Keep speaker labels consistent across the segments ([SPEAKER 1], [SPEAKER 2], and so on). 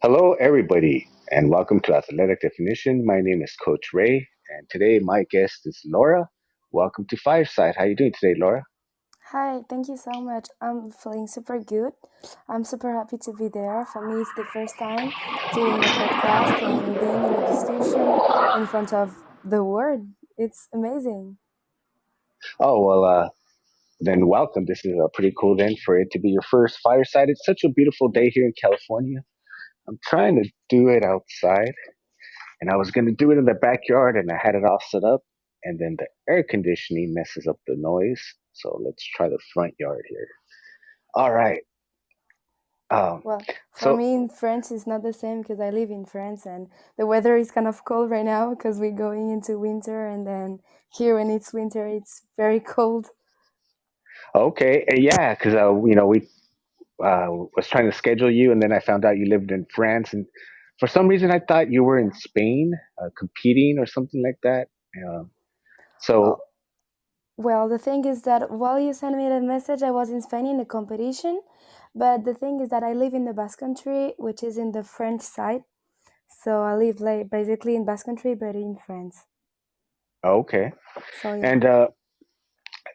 [SPEAKER 1] Hello, everybody, and welcome to Athletic Definition. My name is Coach Ray, and today my guest is Laura. Welcome to Fireside. How are you doing today, Laura?
[SPEAKER 2] Hi, thank you so much. I'm feeling super good. I'm super happy to be there. For me, it's the first time doing a podcast and being in a discussion in front of the world. It's amazing.
[SPEAKER 1] Then welcome. This is a pretty cool then for it to be your first Fireside. It's such a beautiful day here in California. I'm trying to do it outside, and I was going to do it in the backyard, and I had it all set up, and then the air conditioning messes up the noise. So let's try the front yard here. All right. Um,
[SPEAKER 2] Well, for
[SPEAKER 1] so
[SPEAKER 2] me in France, it's not the same because I live in France and the weather is kind of cold right now because we're going into winter. And then here, when it's winter, it's very cold.
[SPEAKER 1] okay, yeah, because we was trying to schedule you, and then I found out you lived in France, and for some reason I thought you were in
[SPEAKER 2] Yeah.
[SPEAKER 1] Spain competing or something like that. Uh, so
[SPEAKER 2] Well, Well, the thing is that while you sent me the message, I was in Spain in a competition. But the thing is that I live in the Basque Country, which is in the French side. So I live like basically in Basque Country, but in France.
[SPEAKER 1] okay,
[SPEAKER 2] So yeah.
[SPEAKER 1] and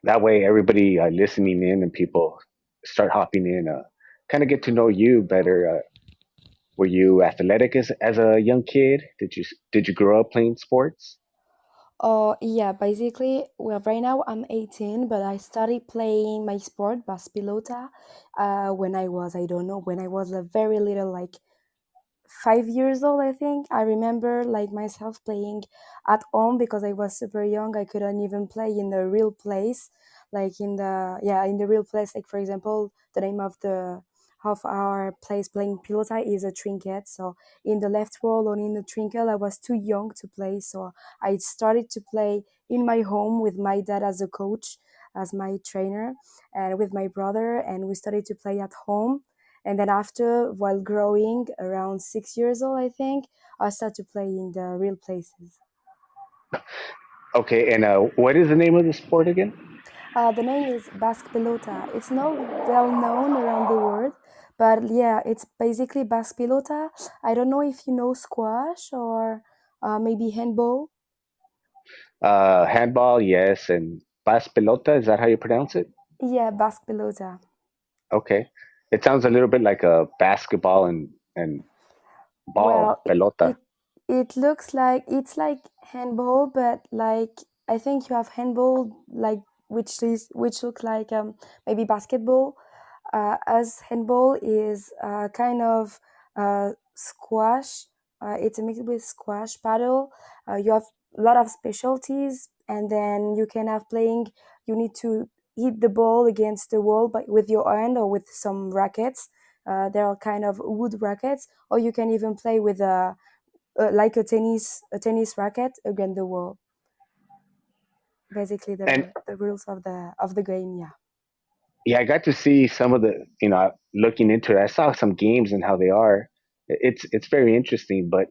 [SPEAKER 1] that way everybody listening in and people start hopping in, kind of get to know you better. Were you athletic as a young kid? Did you grow up playing sports?
[SPEAKER 2] Oh yeah, basically, well, right now I'm 18, but I started playing my sport, Basque pelota, when I was, I don't know, when I was a very little, like 5 years old, I think. I remember like myself playing at home because I was super young. I couldn't even play in the real place, like in the real place. Like for example, the name of our place playing pilota is a trinket. So in the left wall or in the trinket, I was too young to play. So I started to play in my home with my dad as a coach, as my trainer, and with my brother, and we started to play at home. And then after, while growing around 6 years old, I think, I started to play in the real places.
[SPEAKER 1] Okay, and what is the name of the sport again?
[SPEAKER 2] The name is Basque Pelota. It's not well known around the world, but yeah, it's basically Basque Pelota. I don't know if you know squash or maybe handball.
[SPEAKER 1] Handball, yes, and Pas pelota. Is that how you pronounce it?
[SPEAKER 2] Yeah, Basque Pelota.
[SPEAKER 1] Okay. It sounds a little bit like a basketball and ball
[SPEAKER 2] Well,
[SPEAKER 1] pelota.
[SPEAKER 2] it looks like it's like handball, but like I think you have handball like which looks like maybe basketball. As handball is kind of squash. It's a mix with squash paddle. You have a lot of specialties, and then you can have playing. You need to hit the ball against the wall, but with your hand or with some rackets. There are kind of wood rackets, or you can even play with like a tennis racket against the wall. Basically,
[SPEAKER 1] And
[SPEAKER 2] the rules of the game. Yeah.
[SPEAKER 1] yeah, I got to see some of the, looking into it. I saw some games and how they are. It's very interesting, but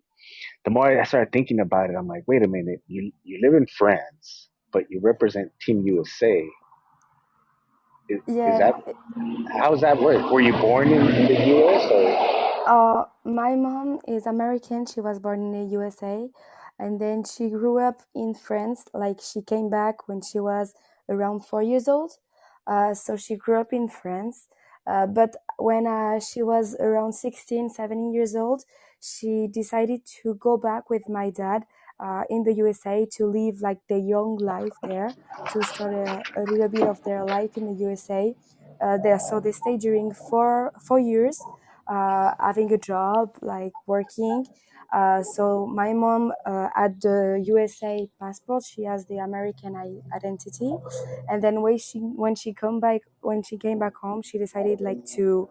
[SPEAKER 1] the more I started thinking about it, I'm like, wait a minute, you live in France, but you represent Team USA. Is
[SPEAKER 2] Yeah.
[SPEAKER 1] that how does that work? Were you born in the US or?
[SPEAKER 2] My mom is American. She was born in the USA, and then she grew up in France. Like she came back when she was around 4 years old. So she grew up in France. But when she was around 16, 17 years old, she decided to go back with my dad in the USA to live like the young life there, to start a little bit of their life in the USA. So they stayed during four years having a job, like working. So my mom had the USA passport. She has the American identity, and then when she came back home, she decided like to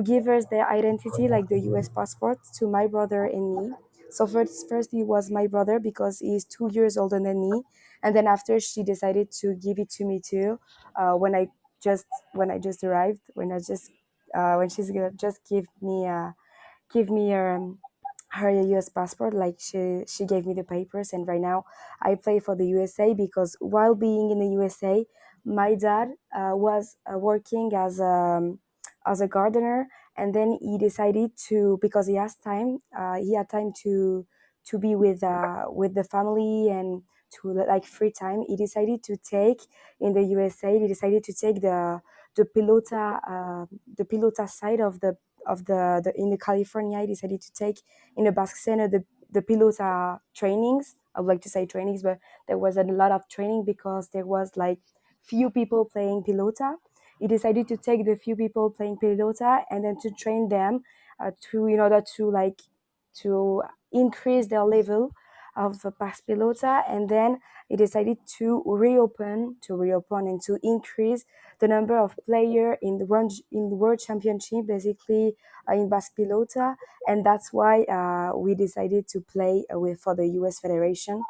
[SPEAKER 2] give us their identity, like the US passport, to my brother and me. So first it was my brother because he's 2 years older than me, and then after she decided to give it to me too. When I just arrived, when she's gonna just give me her US passport. Like she gave me the papers, and right now I play for the USA because while being in the USA, my dad was working as as a gardener, and then he decided to, because he had time to be with the family and to like free time. He decided to take in the USA. He decided to take the the pelota side of the in the California. He decided to take in the Basque Center the pelota trainings. I would like to say trainings, but there was a lot of training because there was like few people playing pelota. He decided to take the few people playing pelota and then to train them to in order to like to increase their level of the pass pelota, and then he decided to reopen and to increase the number of players in the world championship, basically in Basque pelota, and that's why we decided to play with for the U.S. Federation,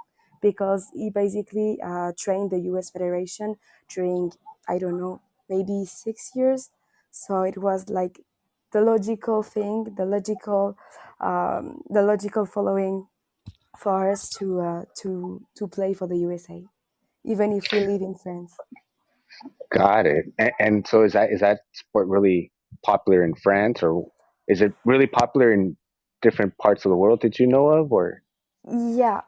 [SPEAKER 2] because he basically trained the U.S. Federation during, I don't know, maybe 6 years. So it was like the logical thing, the logical following for us to play for the USA, even if we live in France.
[SPEAKER 1] Got it. And so is that sport really popular in France, or is it really popular in different parts of the world that you know of, or?
[SPEAKER 2] Yeah,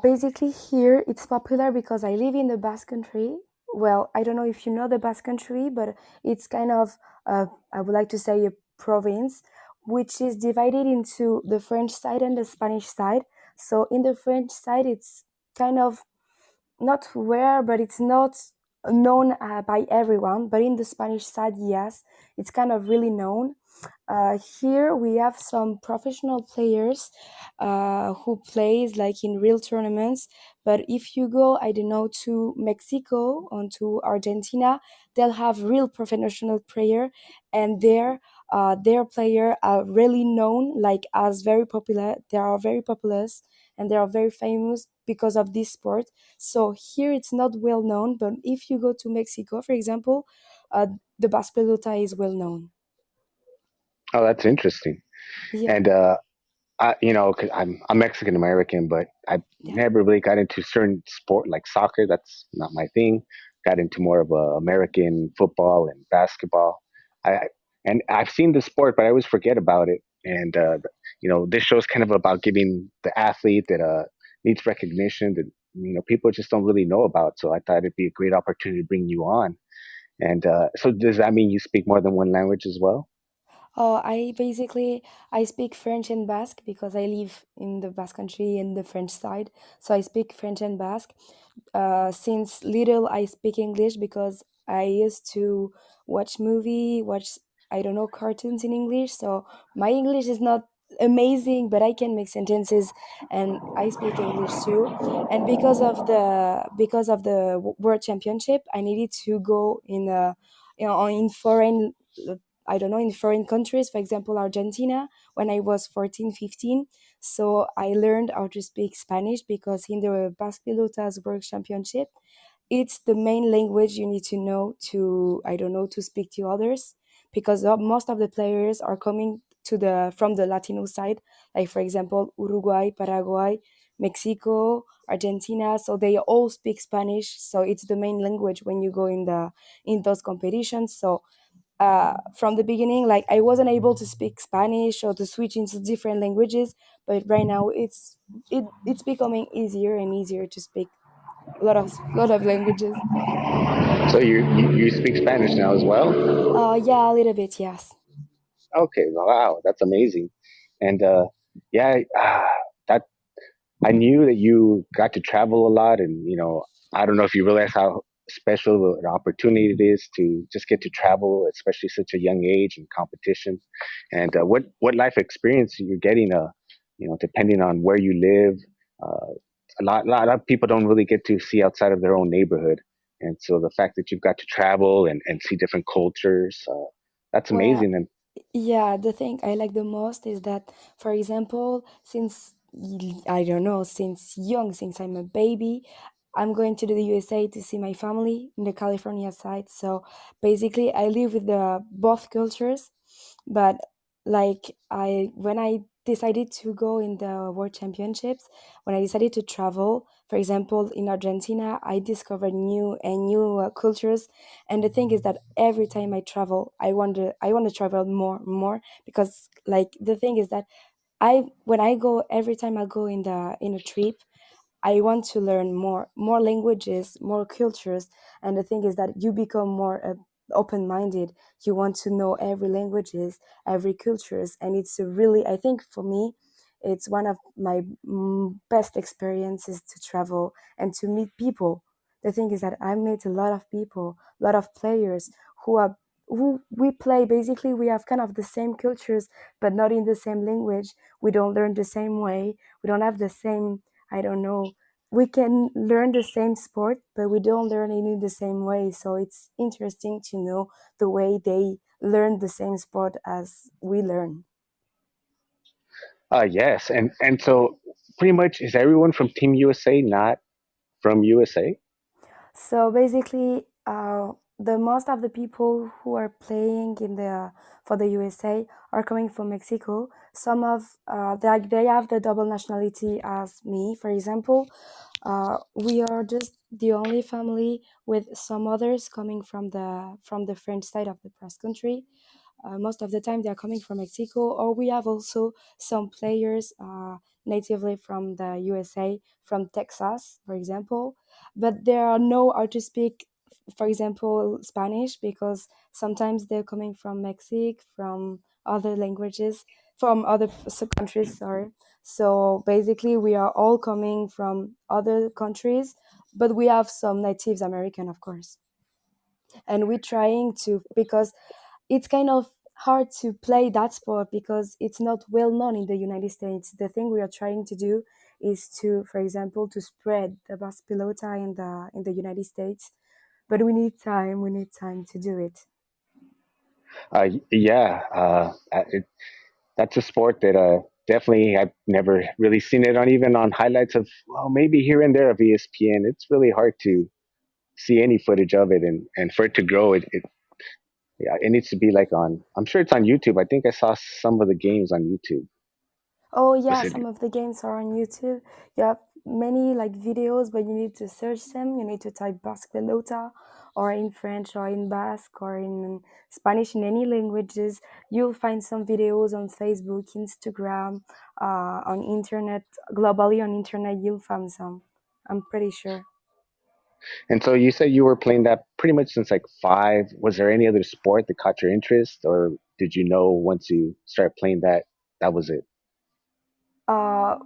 [SPEAKER 2] basically here it's popular because I live in the Basque Country. Well, I don't know if you know the Basque Country, but it's kind of, I would like to say, a province, which is divided into the French side and the Spanish side. So in the French side, it's kind of not rare, but it's not known by everyone. But in the Spanish side, yes, it's kind of really known. Here we have some professional players who plays like in real tournaments. But if you go, I don't know, to Mexico or to Argentina, they'll have real professional player, and their player are really known, like as very popular. They are very popular and they are very famous because of this sport. So here it's not well known, but if you go to Mexico, for example, uh, the Basque Pelota is well known.
[SPEAKER 1] Oh, that's interesting.
[SPEAKER 2] Yeah,
[SPEAKER 1] And cause I'm Mexican American, but I
[SPEAKER 2] yeah.
[SPEAKER 1] never really got into certain sport like soccer. That's not my thing. Got into more of American football and basketball. I and I've seen the sport, but I always forget about it. And this show's kind of about giving the athlete that needs recognition that people just don't really know about. So I thought it'd be a great opportunity to bring you on. And so does that mean you speak more than one language as well?
[SPEAKER 2] I speak French and Basque because I live in the Basque country in the French side. So I speak French and Basque. Since little, I speak English because I used to watch, I don't know, cartoons in English. So my English is not amazing, but I can make sentences, and I speak English too. And because of the World Championship, I needed to go in foreign, I don't know, in foreign countries, for example, Argentina, when I was 14, 15. So I learned how to speak Spanish because in the Basque Pelotas World Championship, it's the main language you need to know to, I don't know, to speak to others, because most of the players are coming from the Latino side, like for example, Uruguay, Paraguay, Mexico, Argentina. So they all speak Spanish. So it's the main language when you go in those competitions. So from the beginning, like I wasn't able to speak Spanish or to switch into different languages, but right now it's becoming easier and easier to speak a lot of languages.
[SPEAKER 1] So you speak Spanish now as well?
[SPEAKER 2] Yeah, a little bit, yes.
[SPEAKER 1] Okay, wow, that's amazing. And yeah, that I knew that you got to travel a lot, and I don't know if you realize how special an opportunity it is to just get to travel, especially such a young age and competition. And what life experience you're getting, depending on where you live. A lot of people don't really get to see outside of their own neighborhood, and so the fact that you've got to travel and see different cultures, that's
[SPEAKER 2] Well,
[SPEAKER 1] amazing. And
[SPEAKER 2] yeah, the thing I like the most is that, for example, I don't know, since I'm a baby, I'm going to the USA to see my family in the California side. So basically, I live with the both cultures. But like when I decided to go in the World Championships, when I decided to travel, For example, in Argentina, I discovered new and new cultures, and the thing is that every time I travel, I want to travel more because like the thing is that I when I go every time I go in a trip, I want to learn more languages, more cultures, and the thing is that you become more open-minded. You want to know every languages, every cultures, and it's a really, I think for me, it's one of my best experiences to travel and to meet people. The thing is that I met a lot of people, a lot of players who are who we play basically we have kind of the same cultures but not in the same language. We don't learn the same way. We don't have the same, I don't know. We can learn the same sport, but we don't learn it in the same way. So it's interesting to know the way they learn the same sport as we learn.
[SPEAKER 1] Yes, and so pretty much is everyone from Team USA not from USA?
[SPEAKER 2] So basically, the most of the people who are playing in the for the USA are coming from Mexico. Some of they have the double nationality as me, for example. We are just the only family with some others coming from the French side of the cross country. Most of the time, they are coming from Mexico, or we have also some players natively from the USA, from Texas, for example. But there are no how to speak, for example, Spanish, because sometimes they're coming from Mexico, from other languages, from other countries. Sorry. So basically, we are all coming from other countries, but we have some natives American, of course, and we're trying to because it's kind of hard to play that sport because it's not well known in the United States. The thing we are trying to do is to, for example, to spread the Basque pelota in the United States. But we need time. We need time to do it.
[SPEAKER 1] Yeah, that's a sport that definitely I've never really seen it on even on highlights of well maybe here and there of ESPN. It's really hard to see any footage of it, and for it to grow, it yeah it needs to be like on. I'm sure it's on YouTube. I think I saw some of the games on YouTube.
[SPEAKER 2] Oh yeah,
[SPEAKER 1] Was it?
[SPEAKER 2] some of the games are on YouTube. You have many like videos, but you need to search them. You need to type Basque Pelota, or in French, or in Basque, or in Spanish, in any languages. You'll find some videos on Facebook, Instagram, on internet. Globally on internet, you'll find some. I'm pretty sure.
[SPEAKER 1] And so you said you were playing that pretty much since like five. Was there any other sport that caught your interest, or did you know once you started playing that that was it?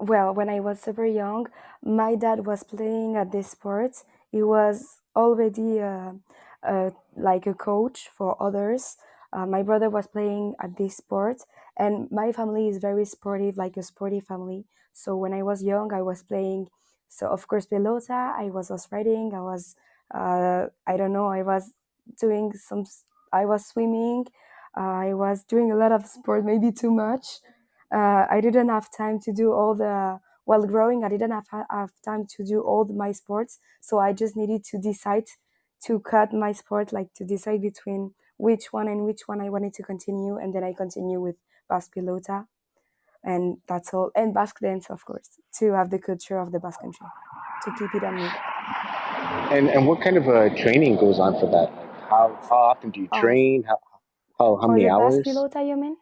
[SPEAKER 2] Well, when I was super young, my dad was playing at this sport. He was already like a coach for others. My brother was playing at this sport, and my family is very sportive, like a sporty family. So when I was young, I was playing. So of course, pelota. I was horse riding. I was, I don't know. I was doing some. I was swimming. I was doing a lot of sport, maybe too much. I didn't have time to do all the while growing. I didn't have time to do my sports, so I just needed to decide to cut my sport, like to decide between which one and which one I wanted to continue, and then I continue with Basque Pilota, and that's all. And Basque dance, of course, to have the culture of the Basque country, to keep it on me.
[SPEAKER 1] And what kind of training goes on for that? Like how often do you
[SPEAKER 2] Uh,
[SPEAKER 1] train? How
[SPEAKER 2] for
[SPEAKER 1] many
[SPEAKER 2] the Basque
[SPEAKER 1] hours?
[SPEAKER 2] Pilota, you mean?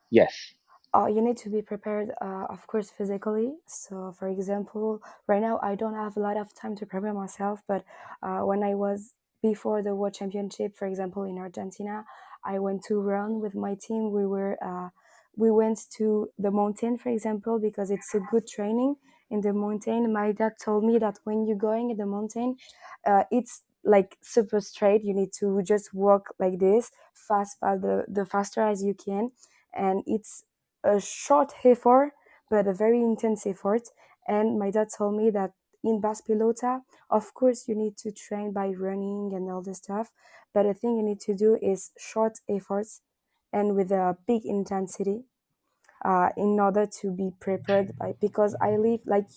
[SPEAKER 1] Yes.
[SPEAKER 2] You need to be prepared, of course, physically. So, for example, right now I don't have a lot of time to prepare myself, but when I was before the World Championship, for example, in Argentina, I went to run with my team. We went to the mountain, for example, because it's a good training in the mountain. My dad told me that when you're going in the mountain, it's like super straight. You need to just walk like this, fast, the faster as you can, and it's a short effort, but a very intense effort. And my dad told me that in Bas Pilota, of course, you need to train by running and all this stuff. But the thing you need to do is short efforts and with a big intensity in order to be prepared by because I live like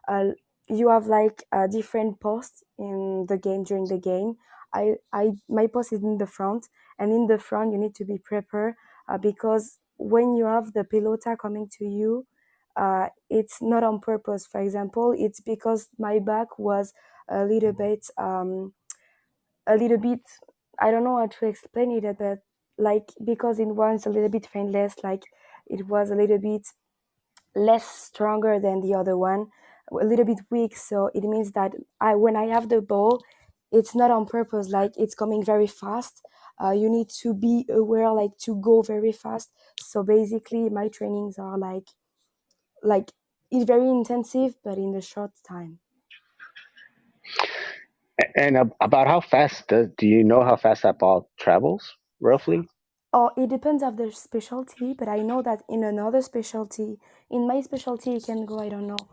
[SPEAKER 2] uh, you have like a different post in the game during the game. I my post is in the front, and in the front you need to be prepared because when you have the pelota coming to you, it's not on purpose. For example, it's because my back was a little bit a little bit, I don't know how to explain it, but like because it was a little bit painless, like it was a little bit less stronger than the other one, a little bit weak. So it means that when I have the ball, it's not on purpose. Like it's coming very fast. You need to be aware, like to go very fast. So basically, my trainings are like it's very intensive, but in a short time.
[SPEAKER 1] And about how fast do you know how fast that ball travels roughly?
[SPEAKER 2] Or it depends of the specialty, but I know that in another specialty, in my specialty, it can go, I don't know,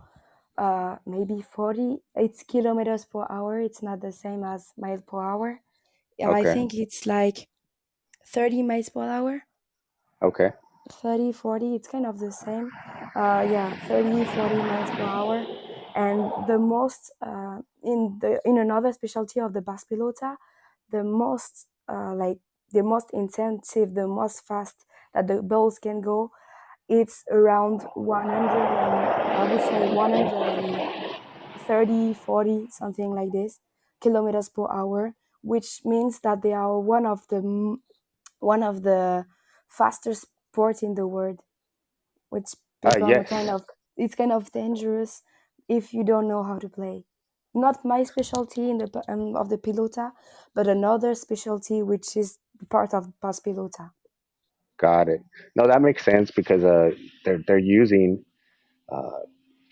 [SPEAKER 2] maybe 40. It's kilometers per hour. It's not the same as miles per hour. I
[SPEAKER 1] Okay.
[SPEAKER 2] think it's like 30 miles per hour,
[SPEAKER 1] Okay.
[SPEAKER 2] 30, 40. It's kind of the same. Yeah, 30, 40 miles per hour. And the most, in another specialty of the Basque pelota, the most, the most intensive, the most fast that the balls can go, it's around 100 and I would say 130, 40, something like this, kilometers per hour, which means that they are one of the fastest sport in the world, which become a kind
[SPEAKER 1] Yes.
[SPEAKER 2] of, it's kind of dangerous if you don't know how to play. Not my specialty in the of the pilota, but another specialty which is part of past pilota.
[SPEAKER 1] Got it. No, that makes sense because they're using uh,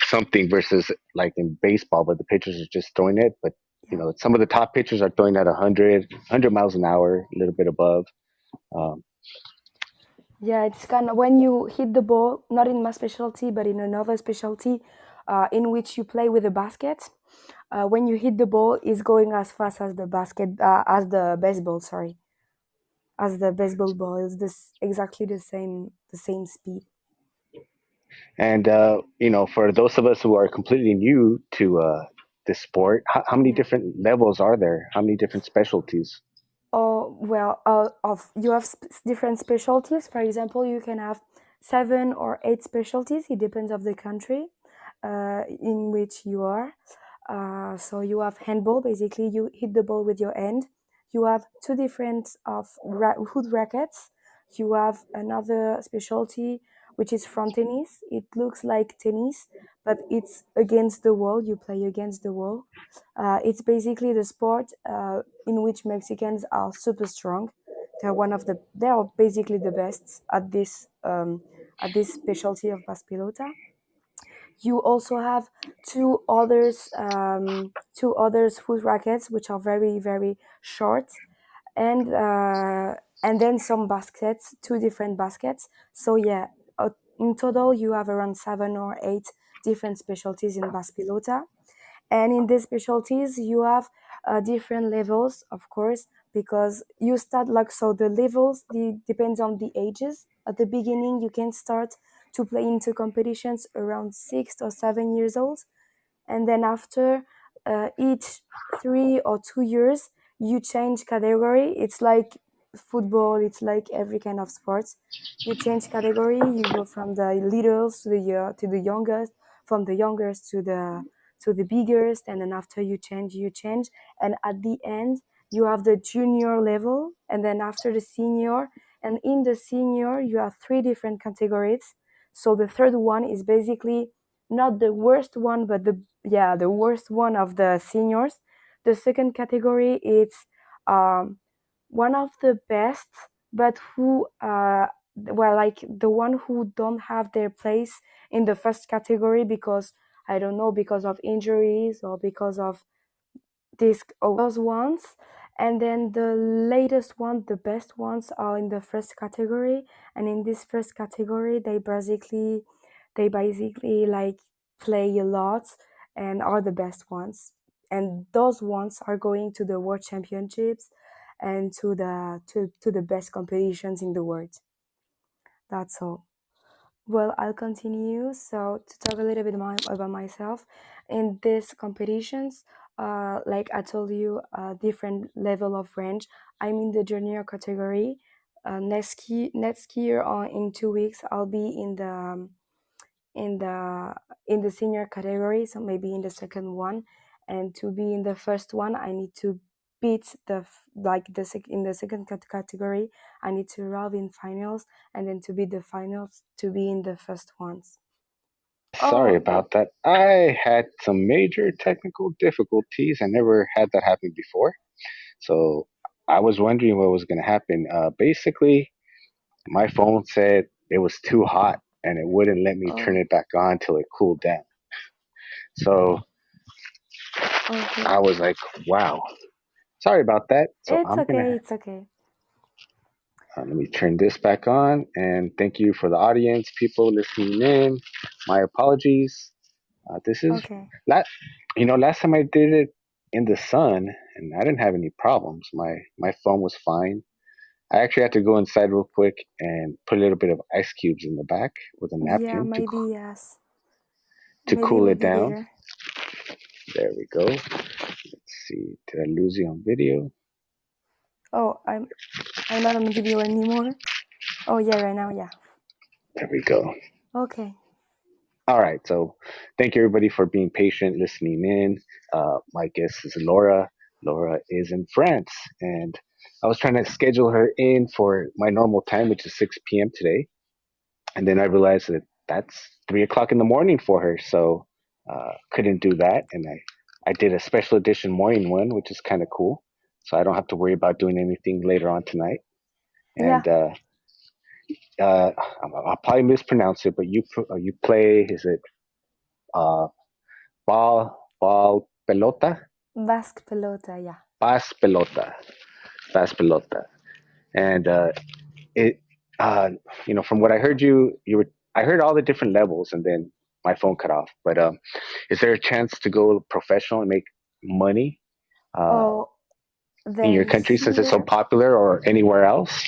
[SPEAKER 1] something versus like in baseball, but the pitchers are just throwing it. But you
[SPEAKER 2] Yeah.
[SPEAKER 1] know, some of the top pitchers are throwing at 100 miles an hour, a little bit above. Um,
[SPEAKER 2] Yeah, it's kind of when you hit the ball, not in my specialty, but in another specialty, in which you play with a basket. When you hit the ball, it's going as fast as the basket, as the baseball. Sorry, as the baseball ball. It's this exactly the same speed.
[SPEAKER 1] and you know, for those of us who are completely new to this sport, how many
[SPEAKER 2] Yeah.
[SPEAKER 1] different levels are there? How many different specialties?
[SPEAKER 2] Oh well, of you have different specialties. For example, you can have 7 or 8 specialties. It depends of the country in which you are. So you have handball. Basically, you hit the ball with your hand. You have two different of hood rackets. You have another specialty which is from tennis. It looks like tennis, but it's against the wall. You play against the wall. It's basically the sport in which Mexicans are super strong. They are basically the best at this specialty of Basque Pelota. You also have two others foot rackets which are very very short, and then some baskets, two different baskets. So yeah, in total you have around 7 or 8 different specialties in Basque Pelota. And in these specialties you have different levels, of course, because you start like, so the levels depends on the ages. At the beginning you can start to play into competitions around 6 or 7 years old, and then after each 3 or 2 years you change category. It's like football, it's like every kind of sports. You change category, you go from the littles to the youngest, from the youngest to the biggest, and then after you change, and at the end you have the junior level, and then after the senior, and in the senior you have 3 different categories. So the third one is basically not the worst one, but the worst one of the seniors. The second category is um, one of the best, but who well, like the one who don't have their place in the first category because, I don't know, because of injuries or because of this or those ones. And then the latest one, the best ones, are in the first category. And in this first category they basically like play a lot and are the best ones. And those ones are going to the world championships and to the best competitions in the world. That's all. Well, I'll continue. So to talk a little bit more about myself, in these competitions, like I told you, different level of range. I'm in the junior category. Next year or in 2 weeks, I'll be in the senior category, so maybe in the second one, and to be in the first one, I need to beat in the second category. I need to arrive in finals, and then to beat the finals to be in the first ones.
[SPEAKER 1] Sorry
[SPEAKER 2] Oh,
[SPEAKER 1] about that. I had some major technical difficulties. I never had that happen before. So I was wondering what was going to happen. Basically, my phone said it was too hot and it wouldn't let me turn
[SPEAKER 2] oh,
[SPEAKER 1] it back on till it cooled down. So
[SPEAKER 2] okay.
[SPEAKER 1] I was like, wow, sorry about that. So
[SPEAKER 2] It's
[SPEAKER 1] I'm going
[SPEAKER 2] okay.
[SPEAKER 1] to
[SPEAKER 2] It's okay.
[SPEAKER 1] let me turn this back on. And thank you for the audience, people listening in. My apologies. This is
[SPEAKER 2] Okay.
[SPEAKER 1] last, last time I did it in the sun and I didn't have any problems. My phone was fine. I actually had to go inside real quick and put a little bit of ice cubes in the back with a
[SPEAKER 2] Yeah,
[SPEAKER 1] napkin
[SPEAKER 2] maybe yes.
[SPEAKER 1] to
[SPEAKER 2] Maybe it
[SPEAKER 1] cool
[SPEAKER 2] will
[SPEAKER 1] it
[SPEAKER 2] be
[SPEAKER 1] down.
[SPEAKER 2] better.
[SPEAKER 1] There we go. Let's see. Did I lose you on video?
[SPEAKER 2] Oh, I'm not on the video anymore. Oh yeah, right now, yeah.
[SPEAKER 1] There we go.
[SPEAKER 2] Okay.
[SPEAKER 1] All right. So thank you everybody for being patient, listening in. My guest is Laura. Laura is in France, and I was trying to schedule her in for my normal time, which is 6 p.m. today. And then I realized that that's 3 o'clock in the morning for her. So couldn't do that. And I did a special edition morning one, which is kind of cool. So I don't have to worry about doing anything later on tonight.
[SPEAKER 2] Yeah,
[SPEAKER 1] And uh, I'll probably mispronounce it, but you play, is it uh, ball pelota?
[SPEAKER 2] Basque pelota, yeah.
[SPEAKER 1] Pas pelota. Pas pelota. And it, uh, from what I heard I heard all the different levels and then my phone cut off. But is there a chance to go professional and make money uh,
[SPEAKER 2] Oh,
[SPEAKER 1] in your
[SPEAKER 2] then
[SPEAKER 1] country since it's so
[SPEAKER 2] here,
[SPEAKER 1] popular or anywhere else?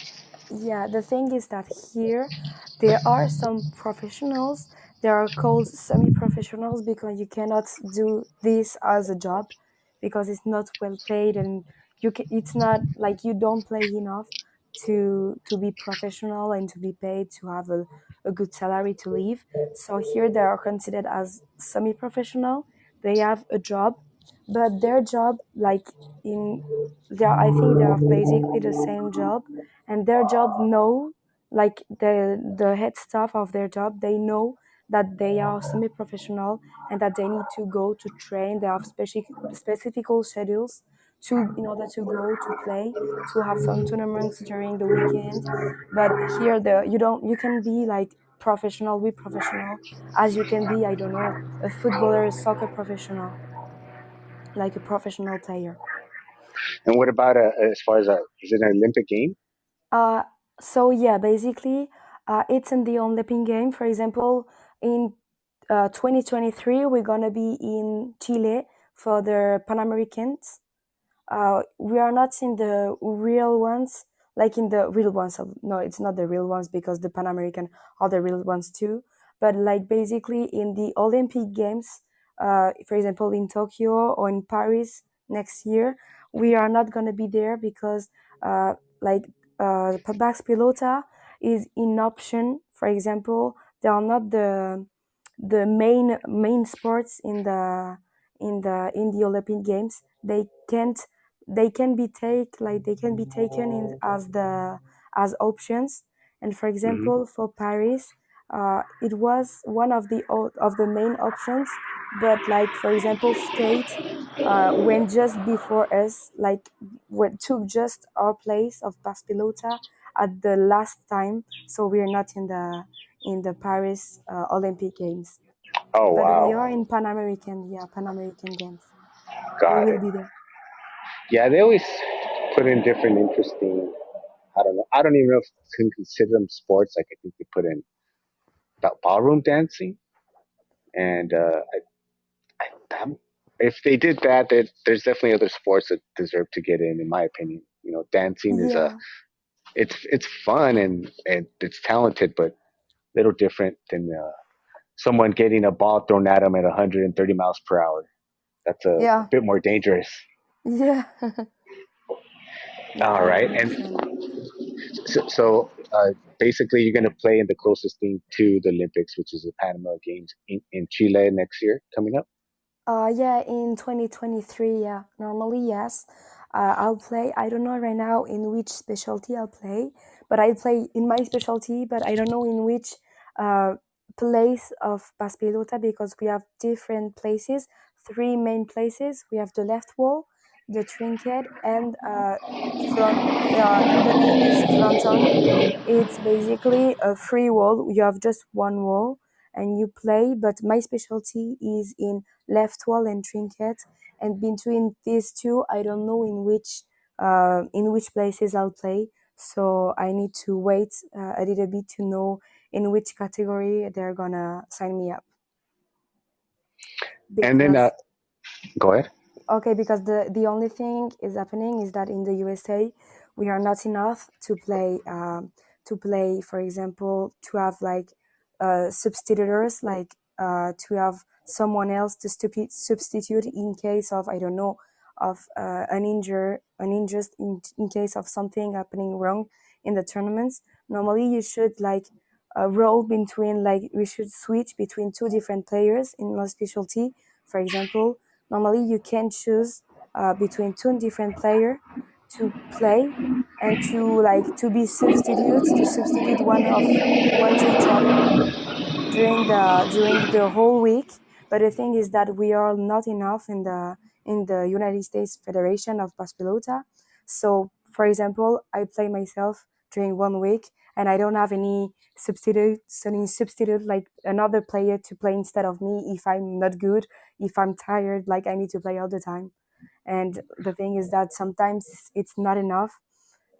[SPEAKER 2] yeah, the thing is that here there are some professionals. They are called semi-professionals because you cannot do this as a job because it's not well paid, and it's not like you don't play enough to be professional and to be paid to have a good salary to live. So here they are considered as semi-professional. They have a job, but their job, like in I think they have basically the same job, and their job know, like the head staff of their job, they know that they are semi-professional and that they need to go to train. They have specific schedules to in order to go to play, to have some tournaments during the weekend. But here you can be like professional, we professional, as you can be, I don't know, a footballer, a soccer professional, like a professional player.
[SPEAKER 1] And what about as far as is it an Olympic game?
[SPEAKER 2] Uh, so yeah, basically, it's in the Olympic game. For example, in 2023, we're gonna be in Chile for the Pan Americans. We are not in the real ones, like in the real ones. No, it's not the real ones because the Pan American are the real ones too. But like basically in the Olympic Games, for example, in Tokyo or in Paris next year, we are not gonna be there because like Pax Pilota is in option. For example, they are not the main sports in the Olympic Games. They can be taken in as options. And for
[SPEAKER 1] Hmm.
[SPEAKER 2] example, for Paris, it was one of the main options. But like for example, skate went just before us, like took just our place of Baspilota at the last time. So we're not in the Paris Olympic Games,
[SPEAKER 1] Oh
[SPEAKER 2] but we are
[SPEAKER 1] wow,
[SPEAKER 2] in Pan American Games. We
[SPEAKER 1] got
[SPEAKER 2] will
[SPEAKER 1] it.
[SPEAKER 2] be there.
[SPEAKER 1] Yeah, they always put in different interesting. I don't know. I don't even know if you can consider them sports. Like I think they put in ballroom dancing, and um, if they did that, there's definitely other sports that deserve to get in my opinion. Dancing is
[SPEAKER 2] Yeah,
[SPEAKER 1] it's fun and it's talented, but a little different than someone getting a ball thrown at them at 130 miles per hour. That's a
[SPEAKER 2] yeah,
[SPEAKER 1] bit more dangerous.
[SPEAKER 2] yeah, yeah.
[SPEAKER 1] All
[SPEAKER 2] I
[SPEAKER 1] right, and
[SPEAKER 2] understand.
[SPEAKER 1] so Basically, you're going to play in the closest thing to the Olympics, which is the Panama Games in Chile next year coming up.
[SPEAKER 2] Yeah, in 2023, yeah. Normally, yes. I'll play. I don't know right now in which specialty I'll play, but I play in my specialty, but I don't know in which uh, place of Paspelota because we have different places, three main places. We have the left wall, the trinket, and front. The name is fronton. It's basically a free wall. You have just one wall and you play, but my specialty is in left wall and trinket. And between these two, I don't know in which places I'll play. So I need to wait a little bit to know in which category they're gonna sign me up.
[SPEAKER 1] And then,
[SPEAKER 2] Because
[SPEAKER 1] go ahead.
[SPEAKER 2] Okay, because the only thing is happening is that in the USA we are not enough to play, for example, to have like substitutors, like to have someone else to substitute in case of, I don't know, of an injured in case of something happening wrong in the tournaments. Normally you should like roll between, like we should switch between two different players in one specialty. For example, normally you can choose between two different players to play and to be substitutes to substitute one to each other during the whole week. But the thing is that we are not enough in the United States Federation of Basketball. So, for example, I play myself during 1 week, and I don't have any substitute like another player to play instead of me if I'm not good, if I'm tired, like I need to play all the time. And the thing is that sometimes it's not enough.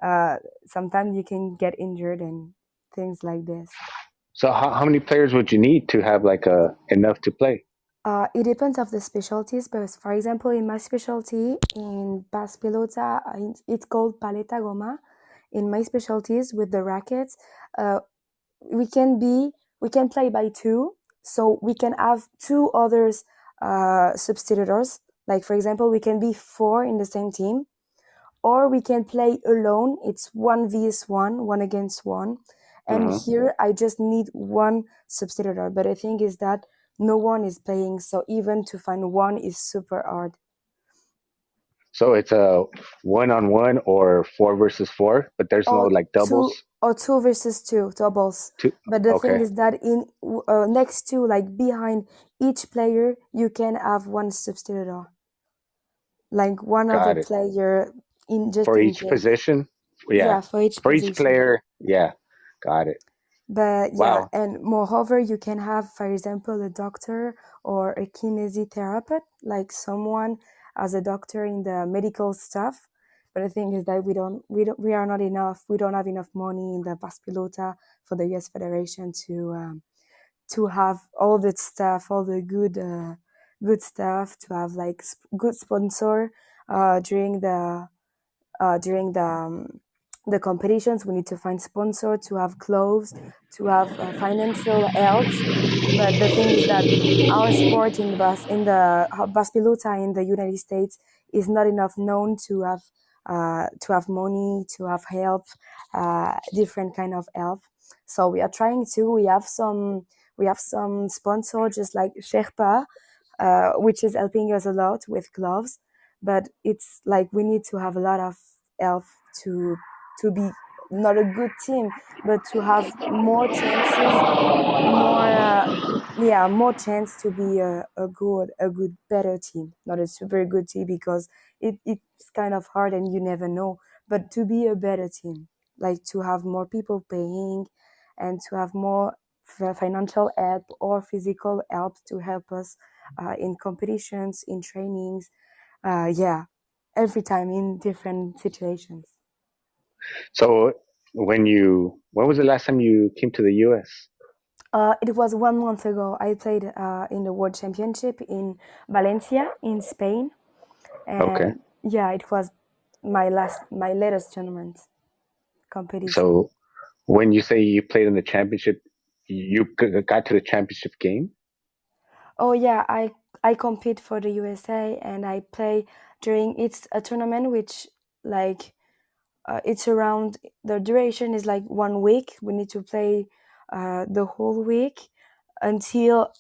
[SPEAKER 2] Uh, Sometimes you can get injured and things like this.
[SPEAKER 1] So, how many players would you need to have like enough to play?
[SPEAKER 2] It depends of the specialties, but for example, in my specialty in bass pelota, it's called paleta goma. In my specialties with the rackets, uh, we can be we can play by two, so we can have two others substitutors. Like for example, we can be four in the same team, or we can play alone. It's one vs one, one against one. And
[SPEAKER 1] Hmm.
[SPEAKER 2] here I just need one substitutor. But the thing is that no one is playing, so even to find one is super hard.
[SPEAKER 1] So it's a one-on-one or four versus four, but there's no
[SPEAKER 2] Or
[SPEAKER 1] like doubles.
[SPEAKER 2] two versus two doubles.
[SPEAKER 1] Two.
[SPEAKER 2] But the thing
[SPEAKER 1] Okay,
[SPEAKER 2] is that in next to, like behind each player, you can have one substitutor, like one other
[SPEAKER 1] got it.
[SPEAKER 2] player in just
[SPEAKER 1] For
[SPEAKER 2] in
[SPEAKER 1] each
[SPEAKER 2] case.
[SPEAKER 1] position, yeah.
[SPEAKER 2] Yeah, for each
[SPEAKER 1] For each
[SPEAKER 2] position.
[SPEAKER 1] player, yeah. Got it.
[SPEAKER 2] But yeah,
[SPEAKER 1] Wow.
[SPEAKER 2] and moreover, you can have, for example, a doctor or a kinesiotherapist, like someone as a doctor in the medical stuff. But the thing is that we are not enough. We don't have enough money in the Paspilota for the U.S. Federation to have all the stuff, all the good stuff, to have like good sponsor during the competitions. We need to find sponsor, to have clothes, to have financial help. But the thing is that our sport in the bas pelota in the United States is not enough known to have money, to have help, different kind of help. So we are trying to. We have some sponsor, just like Sherpa, which is helping us a lot with gloves. But it's like we need to have a lot of help to be not a good team, but to have more chances, more yeah, more chance to be a good better team, not a super good team, because it's kind of hard and you never know. But to be a better team, like to have more people paying and to have more financial help or physical help to help us in competitions, in trainings, yeah, every time in different situations.
[SPEAKER 1] So when was the last time you came to the U.S.?
[SPEAKER 2] It was 1 month ago. I played in the World Championship in Valencia, in Spain,
[SPEAKER 1] Okay.
[SPEAKER 2] and yeah, it was my latest tournament competition.
[SPEAKER 1] So when you say you played in the championship, you got to the championship game.
[SPEAKER 2] Oh yeah, I compete for the USA and I play during it's a tournament which like it's around, the duration is like 1 week. We need to play the whole week until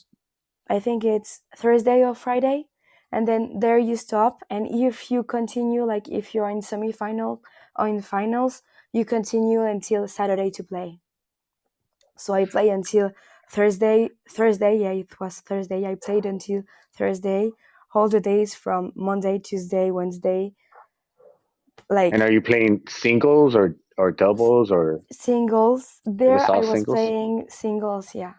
[SPEAKER 2] I think it's Thursday or Friday, and then there you stop. And if you continue, like if you're in semifinal or in finals, you continue until Saturday to play. So I play until Thursday. Thursday, yeah, it was Thursday. I played until Thursday, all the days from Monday, Tuesday, Wednesday,
[SPEAKER 1] And
[SPEAKER 2] like
[SPEAKER 1] are you playing singles or doubles, or
[SPEAKER 2] singles.
[SPEAKER 1] it was
[SPEAKER 2] There, I
[SPEAKER 1] all
[SPEAKER 2] was
[SPEAKER 1] singles?
[SPEAKER 2] playing singles. Yeah.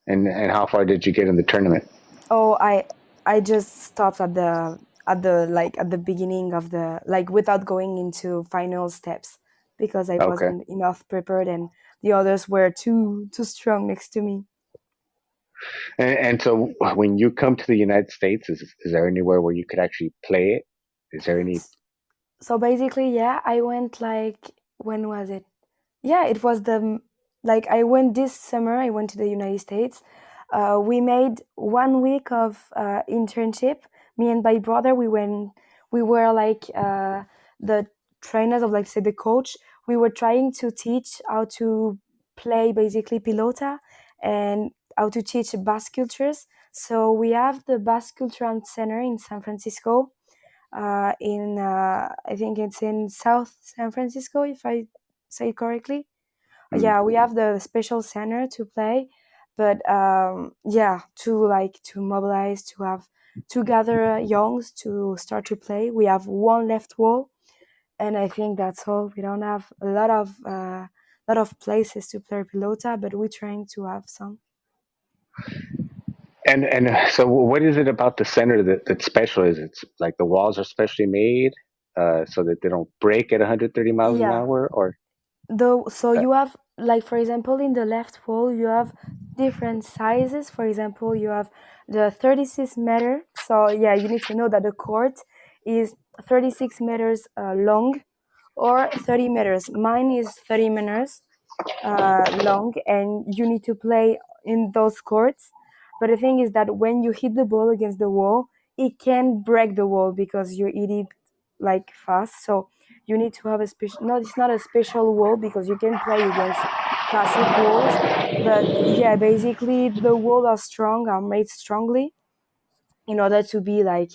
[SPEAKER 1] And how far did you get in the tournament?
[SPEAKER 2] Oh, I just stopped at the beginning of the, like, without going into final steps, because I
[SPEAKER 1] Okay.
[SPEAKER 2] wasn't enough prepared and the others were too strong next to me.
[SPEAKER 1] And so when you come to the United States, is there anywhere where you could actually play it? Is there any?
[SPEAKER 2] So basically, yeah, I went, like, when was it? Yeah, it was the, like, I went this summer. I went to the United States. We made 1 week of internship. Me and my brother, we were like the trainers of, like, say, the coach. We were trying to teach how to play basically pelota and how to teach Basque cultures. So we have the Basque Cultural Center in San Francisco. In I think it's in South San Francisco, if I say it correctly.
[SPEAKER 1] Hmm.
[SPEAKER 2] Yeah, we have the special center to play, but yeah, to mobilize, to have, to gather youngs to start to play. We have one left wall, and I think that's all. We don't have a lot of places to play pelota, but we're trying to have some.
[SPEAKER 1] And so what is it about the center that's special? Is it like the walls are specially made so that they don't break at 130 miles an
[SPEAKER 2] Yeah,
[SPEAKER 1] hour, or
[SPEAKER 2] though, so
[SPEAKER 1] uh,
[SPEAKER 2] you have, like, for example, in the left wall you have different sizes. For example, you have the 36 meter. So yeah, you need to know that the court is 36 meters long, or 30 meters. Mine is 30 meters long, and you need to play in those courts. But the thing is that when you hit the ball against the wall, it can break the wall because you hit it, like, fast. So you need to have a special. No, it's not a special wall, because you can play against classic walls. But yeah, basically the walls are strong, are made strongly in order to be like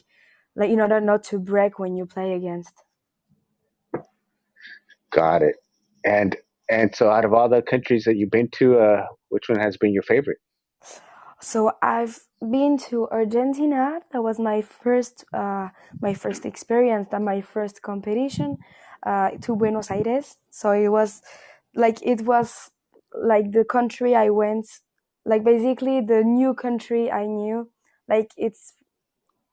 [SPEAKER 2] in order not to break when you play against.
[SPEAKER 1] got it? And and so out of all the countries that you've been to, which one has been your favorite?
[SPEAKER 2] So I've been to Argentina. That was my first experience, that my first competition, to Buenos Aires. So it was like the country I went, like basically the new country I knew. Like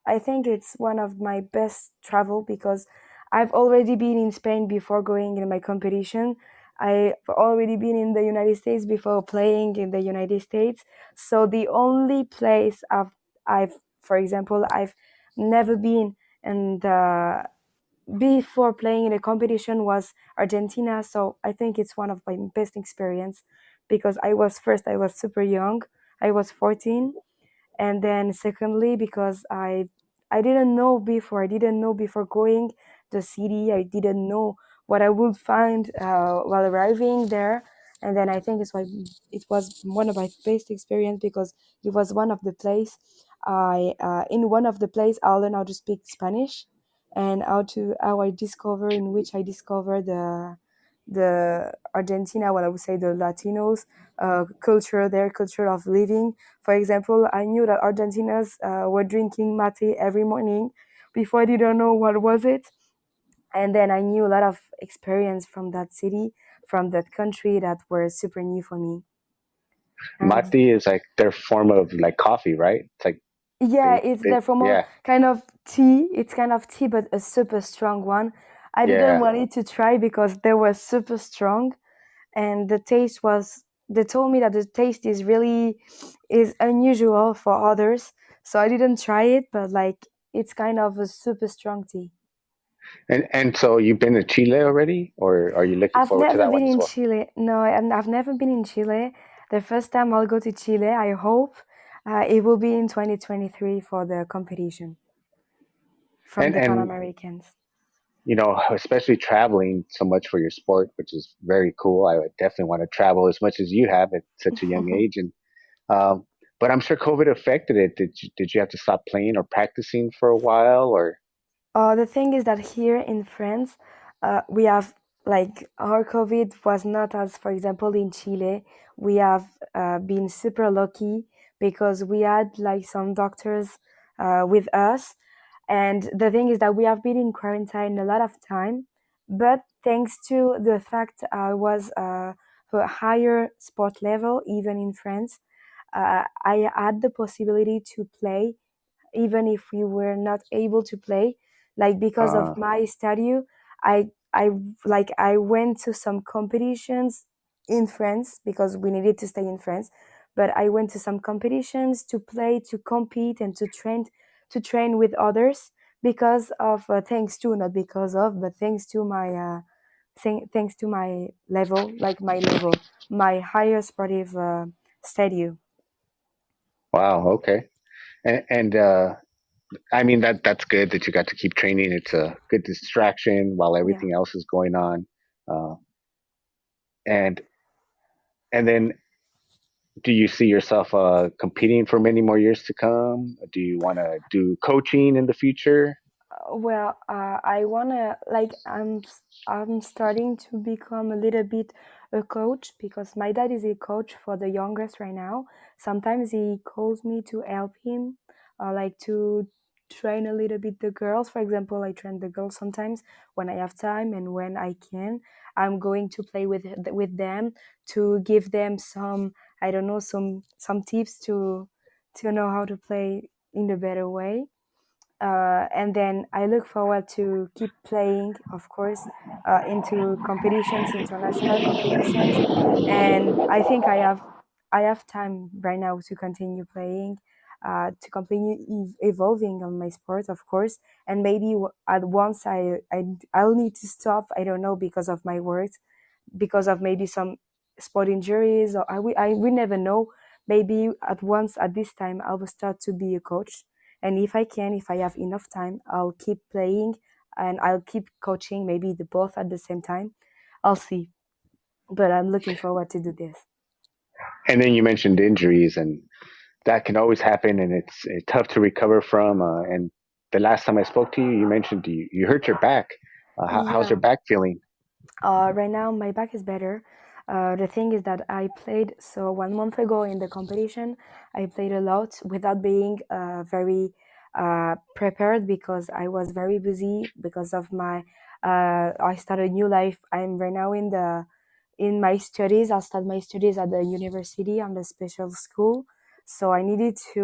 [SPEAKER 2] I think it's one of my best travel, because I've already been in Spain before going in my competition. I've already been in the United States before playing in the United States. So the only place I've for example, I've never been, and before playing in a competition was Argentina. So I think it's one of my best experience, because I was super young. I was 14, and then secondly, because I didn't know before going the city. I didn't know what I would find while arriving there. And then I think it's why it was one of my best experience, because it was one of the place I in one of the place I learned how to speak Spanish, and how I discover the Argentina, what I would say, the Latinos culture, their culture of living. For example, I knew that Argentinians were drinking mate every morning. Before, I didn't know what was it. And then I knew a lot of experience from that city, from that country, that were super new for me. And
[SPEAKER 1] Mate is like their form of like coffee, right? It's like
[SPEAKER 2] yeah, it's
[SPEAKER 1] they
[SPEAKER 2] the formal
[SPEAKER 1] yeah,
[SPEAKER 2] kind of tea. It's kind of tea, but a super strong one. I didn't
[SPEAKER 1] yeah.
[SPEAKER 2] want it to try because they were super strong, and the taste was. They told me that the taste is unusual for others, so I didn't try it. But like, it's kind of a super strong tea.
[SPEAKER 1] And so you've been to Chile already, or are you looking
[SPEAKER 2] I've
[SPEAKER 1] forward to
[SPEAKER 2] never
[SPEAKER 1] that
[SPEAKER 2] been
[SPEAKER 1] one as
[SPEAKER 2] in
[SPEAKER 1] well?
[SPEAKER 2] Chile. No, and I've never been in Chile. The first time I'll go to Chile, I hope it will be in 2023 for the competition from
[SPEAKER 1] And
[SPEAKER 2] the Pan
[SPEAKER 1] and
[SPEAKER 2] Americans.
[SPEAKER 1] especially traveling so much for your sport, which is very cool. I would definitely want to travel as much as you have at such a young age. And um, but I'm sure COVID affected it. Did you have to stop playing or practicing for a while, or
[SPEAKER 2] The thing is that here in France, we have like our COVID was not as, for example, in Chile. We have been super lucky because we had like some doctors with us. And the thing is that we have been in quarantine a lot of time. But thanks to the fact I was a higher sport level, even in France, I had the possibility to play even if we were not able to play, like because of
[SPEAKER 1] uh,
[SPEAKER 2] my study. I went to some competitions in France because we needed to stay in France, but I went to some competitions to play, to compete, and to train with others because of thanks to, not because of, but thanks to my thanks to my level, like my level, my higher sportive study.
[SPEAKER 1] wow, okay. And I mean that's good that you got to keep training. It's a good distraction while
[SPEAKER 2] Yeah.
[SPEAKER 1] everything else is going on. Uh, and and then, do you see yourself competing for many more years to come? Do you want to do coaching in the future?
[SPEAKER 2] Well, I wanna like I'm starting to become a little bit a coach because my dad is a coach for the youngest right now. Sometimes he calls me to help him, like to train a little bit the girls. For example, I train the girls sometimes when I have time and when I can. I'm going to play with them to give them some, I don't know, some tips to know how to play in a better way. And then I look forward to keep playing, of course, into competitions, international competitions, and I think I have time right now to continue playing, to continue evolving on my sport, of course, and maybe at once I'll need to stop. I don't know because of my work, because of maybe some sport injuries, or we never know. Maybe at once at this time I will start to be a coach, and if I can, if I have enough time, I'll keep playing and I'll keep coaching, maybe the both at the same time. I'll see, but I'm looking forward to do this.
[SPEAKER 1] And then you mentioned injuries, and that can always happen, and it's tough to recover from. And the last time I spoke to you, you mentioned you hurt your back. How's
[SPEAKER 2] Yeah.
[SPEAKER 1] your back feeling?
[SPEAKER 2] Right now, my back is better. The thing is that I played, so 1 month ago in the competition, I played a lot without being very prepared because I was very busy because of my. I started a new life. I'm right now in my studies. I start my studies at the university on the special school, so I needed to,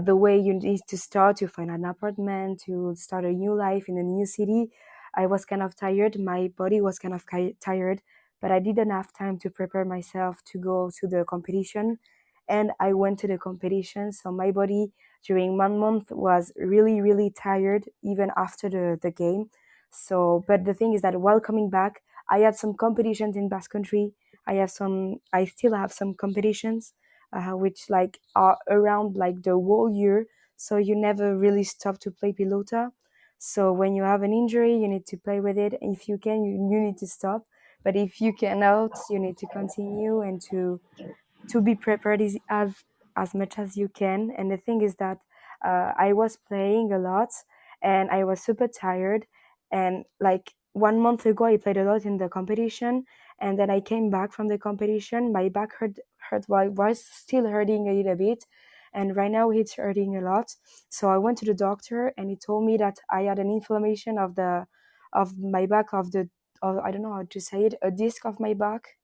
[SPEAKER 2] the way you need to start to find an apartment to start a new life in a new city. I was kind of tired. My body was kind of tired, but I didn't have time to prepare myself to go to the competition. And I went to the competition. So my body during 1 month was really, really tired, even after the game. So, but the thing is that while coming back, I had some competitions in Basque Country. I still have some competitions, which like are around like the whole year. So you never really stop to play pelota. So when you have an injury, you need to play with it. If you can, you need to stop. But if you cannot, you need to continue and to be prepared as much as you can. And the thing is that I was playing a lot and I was super tired. And like 1 month ago, I played a lot in the competition, and then I came back from the competition. My back hurt was still hurting a little bit, and right now it's hurting a lot. So I went to the doctor, and he told me that I had an inflammation of my back, I don't know how to say it, a disc of my back.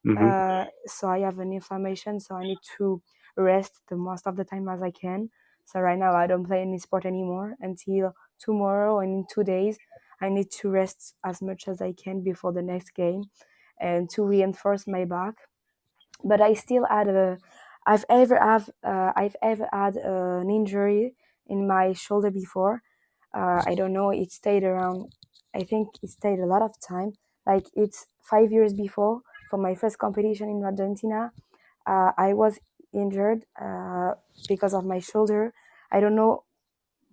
[SPEAKER 1] Hmm.
[SPEAKER 2] So I have an inflammation, so I need to rest the most of the time as I can. So right now I don't play any sport anymore until tomorrow, and in 2 days I need to rest as much as I can before the next game and to reinforce my back. But I still had I've ever had an injury in my shoulder before. I don't know. It stayed around. I think it stayed a lot of time. Like it's 5 years before for my first competition in Argentina. I was injured because of my shoulder. I don't know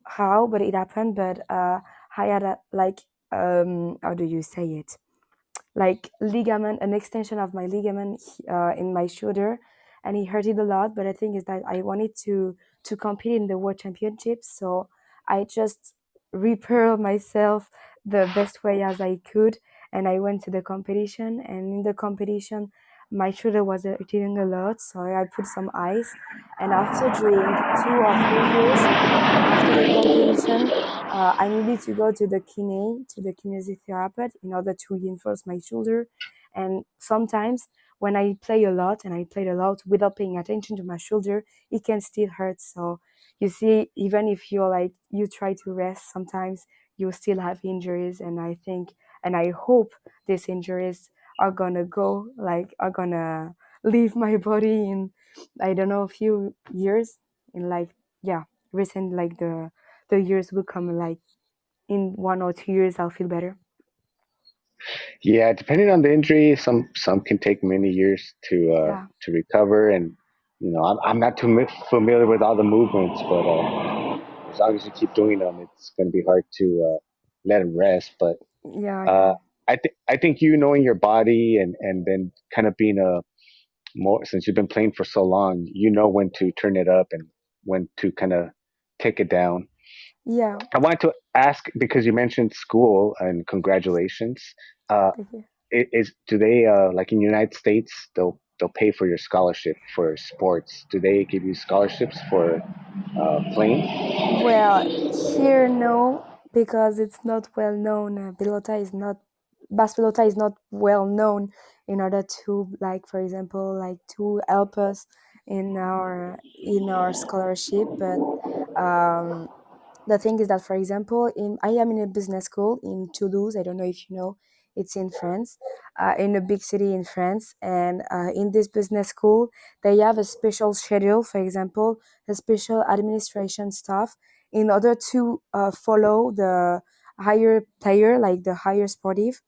[SPEAKER 2] how, but it happened. But I had like how do you say it, like ligament, an extension of my ligament in my shoulder, and it hurted a lot. But the thing is that I wanted to compete in the world championships, so I just repaired myself the best way as I could, and I went to the competition. And in the competition, my shoulder was hurting a lot, so I put some ice. And after during 2 or 3 years after the competition, I needed to go to the to the kinesiotherapist, in order to reinforce my shoulder. And sometimes when I play a lot, and I played a lot without paying attention to my shoulder, it can still hurt. So you see, even if you're like, you try to rest, sometimes you still have injuries. And I think, and I hope these injuries are gonna go, like, are gonna leave my body in, I don't know, a few years, in like, yeah, recent, like the years will come, like in 1 or 2 years I'll feel better.
[SPEAKER 1] Yeah, depending on the injury, some can take many years
[SPEAKER 2] Yeah,
[SPEAKER 1] to recover, and I'm not too familiar with all the movements, but as long as you keep doing them, it's going to be hard to let them rest. But
[SPEAKER 2] yeah,
[SPEAKER 1] uh,
[SPEAKER 2] yeah.
[SPEAKER 1] I think knowing your body, and then kind of being a more, since you've been playing for so long, when to turn it up and when to kind of take it down.
[SPEAKER 2] Yeah,
[SPEAKER 1] I wanted to ask, because you mentioned school, and congratulations. Uh,
[SPEAKER 2] thank you.
[SPEAKER 1] is Do they, like in the United States, they'll pay for your scholarship for sports? Do they give you scholarships for playing?
[SPEAKER 2] Well, here no, because it's not well known. Pelota is not, Basque Pelota is not well known in order to, like, for example, like to help us in our scholarship. But um, the thing is that, for example, in I am in a business school in Toulouse. I don't know if you know, it's in France, in a big city in France. And in this business school, they have a special schedule, for example, a special administration staff, in order to follow the higher player, like the higher sportive.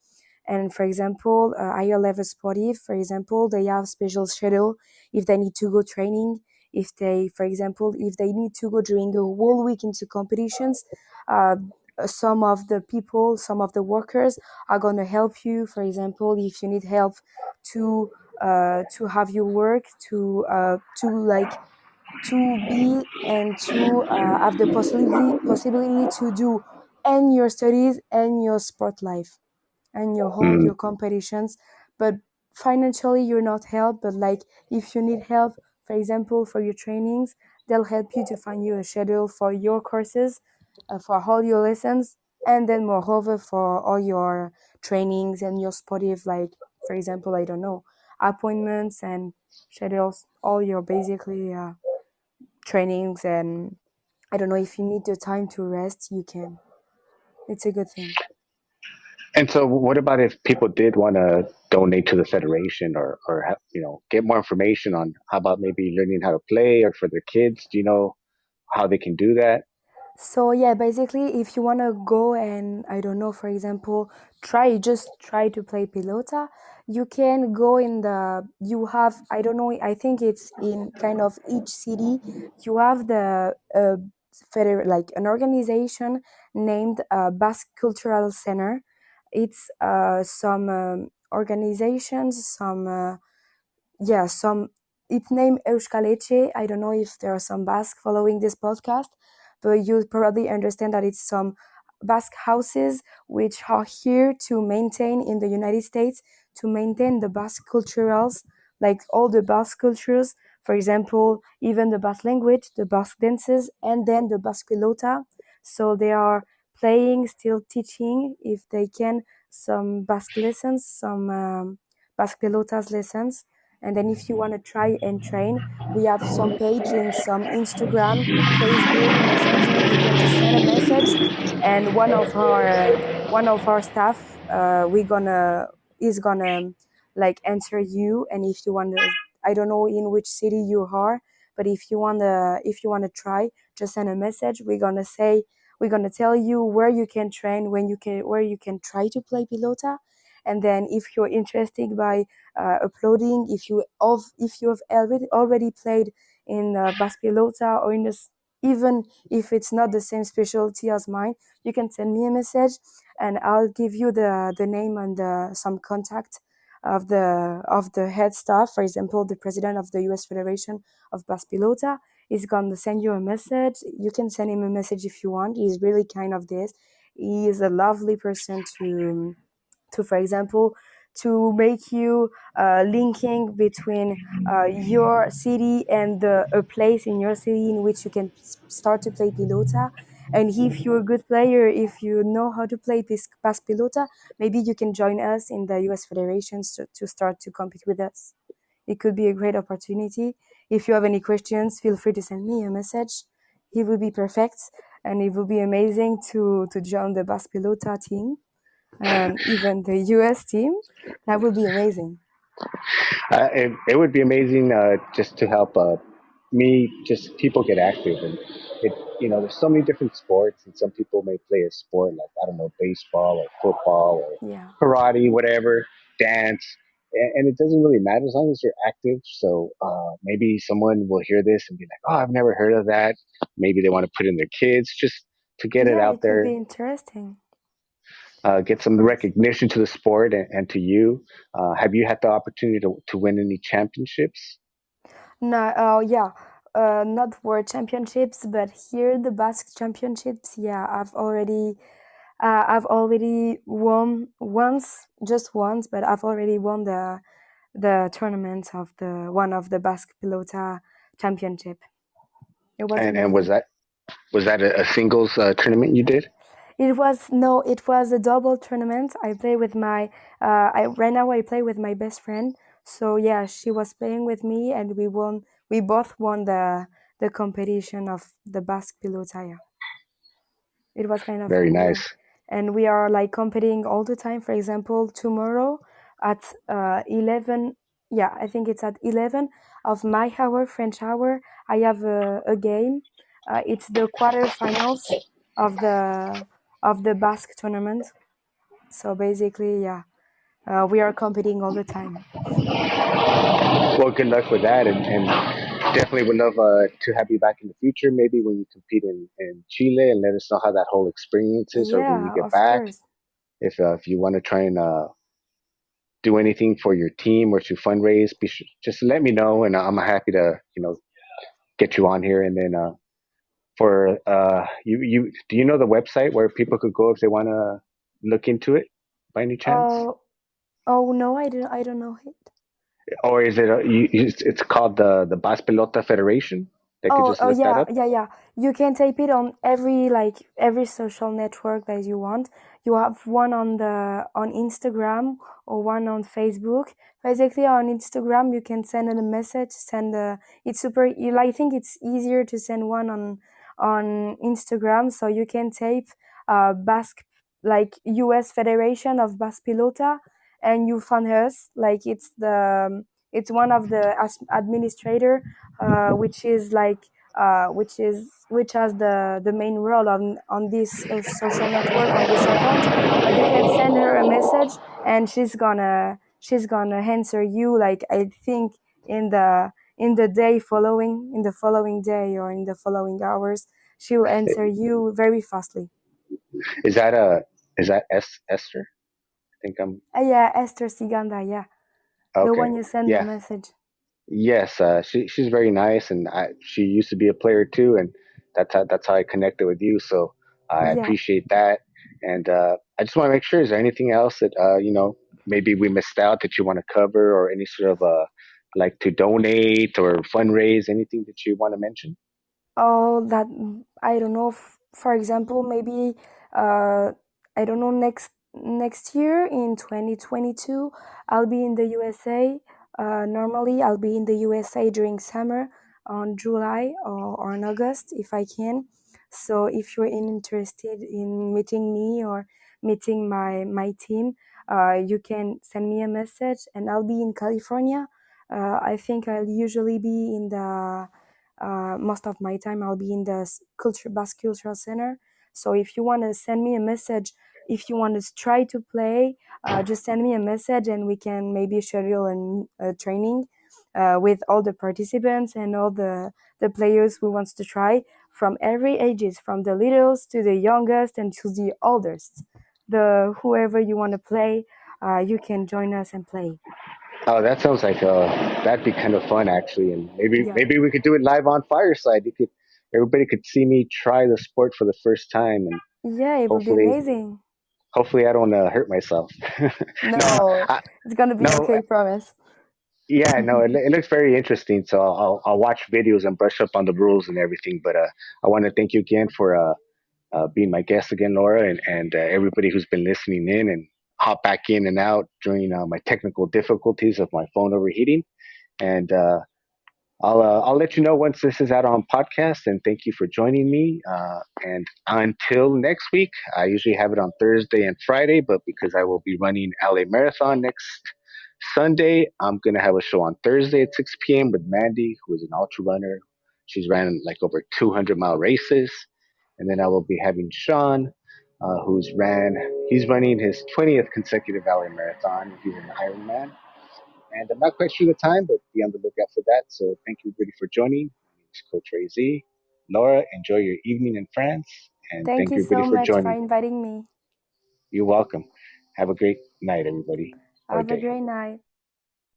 [SPEAKER 2] And for example, higher level sportive, for example, they have special schedule if they need to go training, if they, for example, if they need to go during a whole week into competitions. uh, some of the people, some of the workers are going to help you. For example, if you need help to have your work to like to be and to have the possibility to do and your studies and your sport life and your whole
[SPEAKER 1] Mm.
[SPEAKER 2] your competitions. But financially you're not helped. But like, if you need help, for example, for your trainings, they'll help you to find you a schedule for your courses, for all your lessons, and then moreover for all your trainings and your sportive, like, for example, I don't know, appointments and schedules, all your basically trainings. And I don't know, if you need the time to rest, you can. It's a good thing.
[SPEAKER 1] And so, what about if people did want to donate to the federation, or get more information on how about maybe learning how to play, or for their kids? Do you know how they can do that?
[SPEAKER 2] So yeah, basically, if you wanna go and, I don't know, for example, just try to play pelota, you can go in the, you have, I don't know, I think it's in kind of each city, you have the like an organization named Basque Cultural Center. It's some organizations, some yeah, some, it's named Euskaleche. I don't know if there are some Basque following this podcast, but you probably understand that it's some Basque houses which are here to maintain in the United States, to maintain the Basque culturals, like all the Basque cultures. For example, even the Basque language, the Basque dances, and then the Basque pelota. So they are playing, still teaching, if they can, some Basque lessons, some Basque pelotas lessons. And then if you want to try and train, we have some page in some Instagram, Facebook, Messenger. You can just send a message, and one of our staff, we gonna is gonna like answer you. And if you want to, I don't know in which city you are, but if you wanna try, just send a message. We're gonna tell you where you can train, where you can try to play pilota. And then if you're interested by uploading, if you have already played in Bass Pelota or in the even if it's not the same specialty as mine, you can send me a message, and I'll give you the name and some contact of the head staff. For example, the president of the U.S. Federation of Basque Pelota is going to send you a message. You can send him a message if you want. He's really kind of this. He is a lovely person to, for example, to make you linking between your city and a place in your city in which you can start to play pilota. And if you're a good player, if you know how to play pass pilota, maybe you can join us in the US federations to start to compete with us. It could be a great opportunity. If you have any questions, feel free to send me a message. It will be perfect, and it will be amazing to join the Bas Pilota team and even the US team. That would be amazing.
[SPEAKER 1] It would be amazing just to help me, just people get active. And there's so many different sports, and some people may play a sport like, I don't know, baseball or football or
[SPEAKER 2] Yeah.
[SPEAKER 1] karate, whatever, dance. And it doesn't really matter as long as you're active. So maybe someone will hear this and be like, oh, I've never heard of that. Maybe they want to put in their kids just to get it
[SPEAKER 2] Yeah,
[SPEAKER 1] out
[SPEAKER 2] it could be
[SPEAKER 1] there,
[SPEAKER 2] interesting.
[SPEAKER 1] get
[SPEAKER 2] Of
[SPEAKER 1] some
[SPEAKER 2] course.
[SPEAKER 1] recognition to the sport and to you. Have you had the opportunity to win any championships?
[SPEAKER 2] No, yeah. Not world championships, but here the Basque championships. Yeah, I've already won once, just once, but I've already won the tournament of the one of the Basque Pilota championship. It was
[SPEAKER 1] And
[SPEAKER 2] amazing.
[SPEAKER 1] was that a singles tournament you did?
[SPEAKER 2] It was no, it was a double tournament. I play with my I right now I play with my best friend. So yeah, she was playing with me, and we won. We both won the competition of the Basque Pilota. Yeah. It was kind of
[SPEAKER 1] Very
[SPEAKER 2] cool,
[SPEAKER 1] nice.
[SPEAKER 2] and we are like competing all the time. For example, tomorrow at 11. Yeah, I think it's at 11 of my hour, French hour. I have a game. It's the quarterfinals of the Basque tournament. So basically, yeah, we are competing all the time.
[SPEAKER 1] Well, good luck with that, and definitely would love to have you back in the future. Maybe when you compete in Chile, and let us know how that whole experience is, or when you
[SPEAKER 2] Yeah,
[SPEAKER 1] get
[SPEAKER 2] of
[SPEAKER 1] back.
[SPEAKER 2] course.
[SPEAKER 1] If you want to try and do anything for your team or to fundraise, just let me know, and I'm happy to get you on here. And then for you do you know the website where people could go if they want to look into it by any chance?
[SPEAKER 2] Oh, oh no, I don't know it.
[SPEAKER 1] Or is it it's called the Bas Pelota Federation? They could
[SPEAKER 2] Oh,
[SPEAKER 1] just
[SPEAKER 2] oh
[SPEAKER 1] look that
[SPEAKER 2] yeah,
[SPEAKER 1] up.
[SPEAKER 2] yeah, yeah. You can type it on every social network that you want. You have one on Instagram or one on Facebook. Basically, on Instagram, you can send a message. It's super. I think it's easier to send one on Instagram. So you can type Basque, like U.S. Federation of Basque Pilota, and you find us. Like it's one of the administrator, which is like which has the main role on this social network, on this account. You can send her a message, and she's gonna answer you, like I think in the following day or in the following hours. She will answer you very fastly.
[SPEAKER 1] Is that Esther? I think I'm
[SPEAKER 2] Yeah, Esther Siganda, yeah, the
[SPEAKER 1] okay.
[SPEAKER 2] one you send the
[SPEAKER 1] Yeah.
[SPEAKER 2] message.
[SPEAKER 1] Yes. She's very nice, and she used to be a player too, and that's how I connected with you. So I
[SPEAKER 2] Yeah.
[SPEAKER 1] appreciate that, and I just want to make sure. Is there anything else that maybe we missed out that you want to cover, or any sort of like to donate or fundraise, anything that you want to mention?
[SPEAKER 2] Oh, that I don't know. For example, maybe uh, I don't know. Next year in 2022, I'll be in the USA. Normally, I'll be in the USA during summer on July or in August if I can. So if you're interested in meeting me or meeting my team, you can send me a message, and I'll be in California. I think I'll usually be in the most of my time I'll be in the culture Basque Cultural Center. So if you want to send me a message, if you want to try to play, just send me a message, and we can maybe schedule a training with all the participants and all the players who wants to try. from every ages, from the littles to the youngest and to the oldest. The whoever you want to play, you can join us and play.
[SPEAKER 1] Oh, that sounds like that'd be kind of fun actually, and
[SPEAKER 2] Yeah,
[SPEAKER 1] maybe we could do it live on Fireside. You could everybody could see me try the sport for the first time, and
[SPEAKER 2] yeah, it would be
[SPEAKER 1] hopefully
[SPEAKER 2] amazing.
[SPEAKER 1] hopefully I don't hurt myself. no,
[SPEAKER 2] No, it's gonna be
[SPEAKER 1] no,
[SPEAKER 2] okay, promise.
[SPEAKER 1] yeah, no, it looks very interesting. So I'll watch videos and brush up on the rules and everything. But I want to thank you again for being my guest again, Laura, and everybody who's been listening in and hop back in and out during my technical difficulties of my phone overheating. And I'll let you know once this is out on podcast. And thank you for joining me. And until next week, I usually have it on Thursday and Friday, but because I will be running LA Marathon next Sunday, I'm gonna have a show on Thursday at 6 p.m. with Mandy, who is an ultra runner. She's ran like over 200-mile races, and then I will be having Sean, he's running his 20th consecutive LA Marathon. He's an Ironman. And I'm not quite sure the time, but be on the lookout for that. So thank you, everybody, for joining. My name is Coach Ray Z. Laura, enjoy your evening in France. And
[SPEAKER 2] Thank
[SPEAKER 1] thank
[SPEAKER 2] you
[SPEAKER 1] you, everybody,
[SPEAKER 2] so
[SPEAKER 1] for
[SPEAKER 2] much for
[SPEAKER 1] joining.
[SPEAKER 2] inviting me.
[SPEAKER 1] You're welcome. Have a great night, everybody, or
[SPEAKER 2] Have a
[SPEAKER 1] day.
[SPEAKER 2] great night.